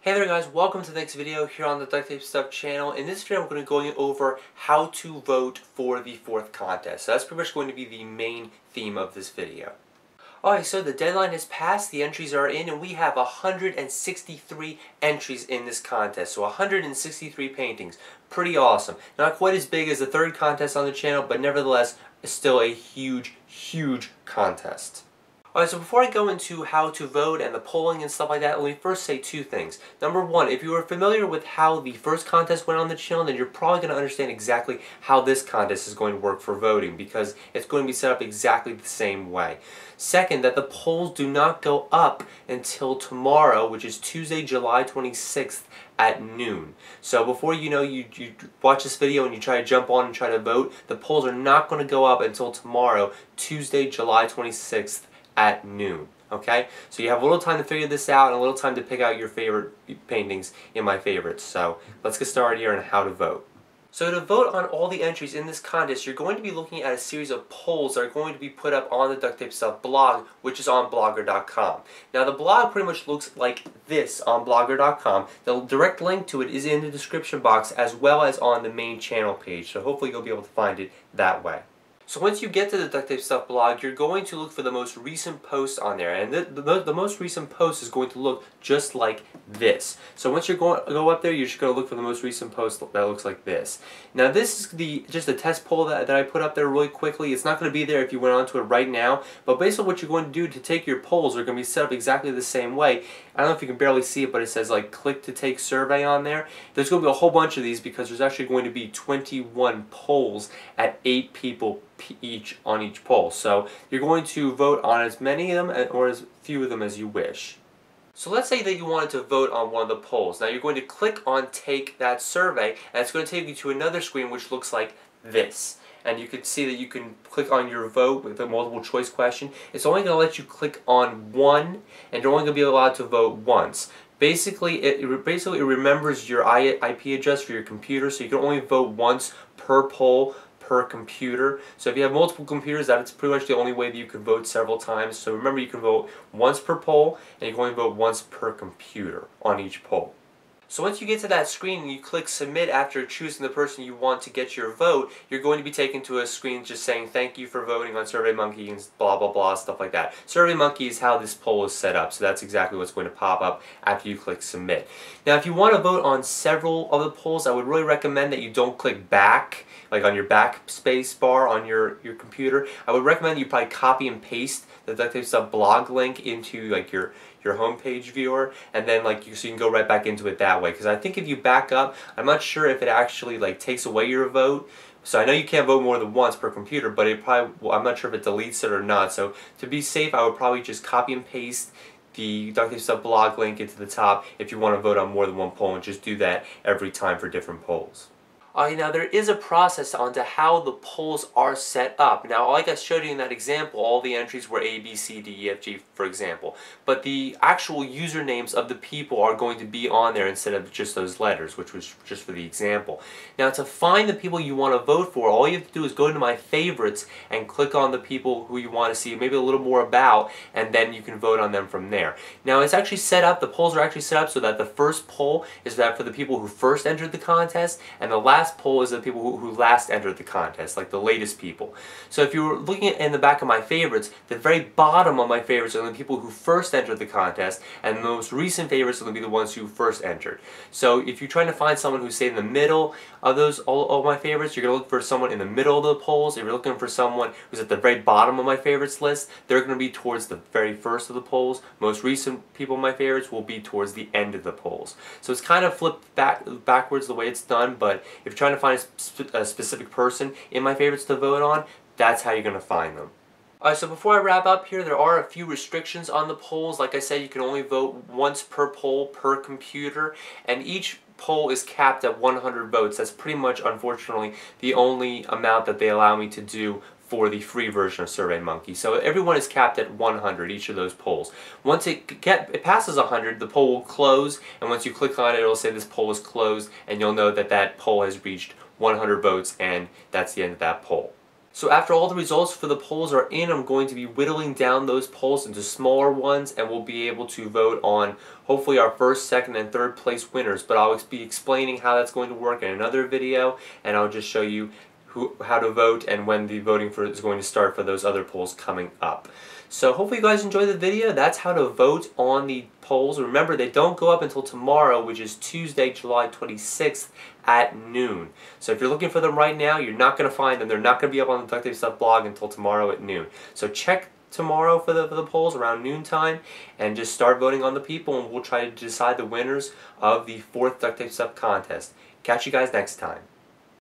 Hey there guys, welcome to the next video here on the DuctTapeStuff channel. In this video I'm going to be going over how to vote for the fourth contest. So that's pretty much going to be the main theme of this video. Alright, so the deadline has passed, the entries are in, and we have 163 entries in this contest. So 163 paintings. Pretty awesome. Not quite as big as the third contest on the channel, but nevertheless still a huge, huge contest. Alright, so before I go into how to vote and the polling and stuff like that, let me first say two things. Number one, if you are familiar with how the first contest went on the channel, then you're probably going to understand exactly how this contest is going to work for voting, because it's going to be set up exactly the same way. Second, that the polls do not go up until tomorrow, which is Tuesday, July 26th at noon. So before you know you watch this video and you try to jump on and try to vote, the polls are not going to go up until tomorrow, Tuesday, July 26th at noon. Okay? So you have a little time to figure this out and a little time to pick out your favorite paintings in my favorites. So let's get started here on how to vote. So to vote on all the entries in this contest, you're going to be looking at a series of polls that are going to be put up on the DuctTapeStuff blog, which is on blogger.com. Now the blog pretty much looks like this on blogger.com. The direct link to it is in the description box as well as on the main channel page. So hopefully you'll be able to find it that way. So once you get to the DuctTapeStuff blog, you're going to look for the most recent post on there, and the most recent post is going to look just like this. So once you go up there, you're just going to look for the most recent post that looks like this. Now this is just a test poll that I put up there really quickly. It's not going to be there if you went onto it right now, but basically what you're going to do to take your polls are going to be set up exactly the same way. I don't know if you can barely see it, but it says like click to take survey on there. There's going to be a whole bunch of these because there's actually going to be 21 polls at 8 people each on each poll. So you're going to vote on as many of them or as few of them as you wish. So let's say that you wanted to vote on one of the polls. Now you're going to click on take that survey, and it's going to take you to another screen which looks like this. And you can see that you can click on your vote with a multiple choice question. It's only going to let you click on one, and you're only going to be allowed to vote once. Basically, it remembers your IP address for your computer, so you can only vote once per poll per computer. So if you have multiple computers, that's pretty much the only way that you can vote several times. So remember, you can vote once per poll, and you can only vote once per computer on each poll. So once you get to that screen and you click submit after choosing the person you want to get your vote, you're going to be taken to a screen just saying thank you for voting on SurveyMonkey and blah blah blah, stuff like that. SurveyMonkey is how this poll is set up, so that's exactly what's going to pop up after you click submit. Now if you want to vote on several of the polls, I would really recommend that you don't click back, like on your back space bar on your computer. I would recommend you probably copy and paste the DuctTapeStuff blog link into like your homepage viewer, and then so you can go right back into it that way. Because I think if you back up, I'm not sure if it actually takes away your vote. So I know you can't vote more than once per computer, but it probably, well, I'm not sure if it deletes it or not. So to be safe, I would probably just copy and paste the DuctTapeStuff blog link into the top if you want to vote on more than one poll, and just do that every time for different polls. Now there is a process onto how the polls are set up. Now like I showed you in that example, all the entries were A, B, C, D, E, F, G, for example. But the actual usernames of the people are going to be on there instead of just those letters, which was just for the example. Now to find the people you want to vote for, all you have to do is go into my favorites and click on the people who you want to see maybe a little more about, and then you can vote on them from there. Now it's actually set up, the polls are actually set up so that the first poll is that for the people who first entered the contest, and the last poll is the people who last entered the contest, like the latest people. So if you were looking in the back of my favorites, the very bottom of my favorites are the people who first entered the contest, and the most recent favorites are going to be the ones who first entered. So if you're trying to find someone who's, say, in the middle of all of my favorites, you're going to look for someone in the middle of the polls. If you're looking for someone who's at the very bottom of my favorites list, they're going to be towards the very first of the polls. Most recent people in my favorites will be towards the end of the polls. So it's kind of flipped backwards the way it's done, but if you're trying to find a specific person in my favorites to vote on, that's how you're going to find them. Alright, so before I wrap up here, there are a few restrictions on the polls. Like I said, you can only vote once per poll per computer, and each poll is capped at 100 votes. That's pretty much, unfortunately, the only amount that they allow me to do for the free version of SurveyMonkey. So everyone is capped at 100, each of those polls. Once it passes 100, the poll will close, and once you click on it, it'll say this poll is closed, and you'll know that that poll has reached 100 votes, and that's the end of that poll. So after all the results for the polls are in, I'm going to be whittling down those polls into smaller ones, and we'll be able to vote on hopefully our first, second, and third place winners. But I'll be explaining how that's going to work in another video, and I'll just show you how to vote and when the voting for is going to start for those other polls coming up. So hopefully you guys enjoyed the video. That's how to vote on the polls. Remember, they don't go up until tomorrow, which is Tuesday, July 26th at noon. So if you're looking for them right now, you're not going to find them. They're not going to be up on the Duct Tape Stuff blog until tomorrow at noon. So check tomorrow for the polls around noontime and just start voting on the people, and we'll try to decide the winners of the 4th Duct Tape Stuff contest. Catch you guys next time.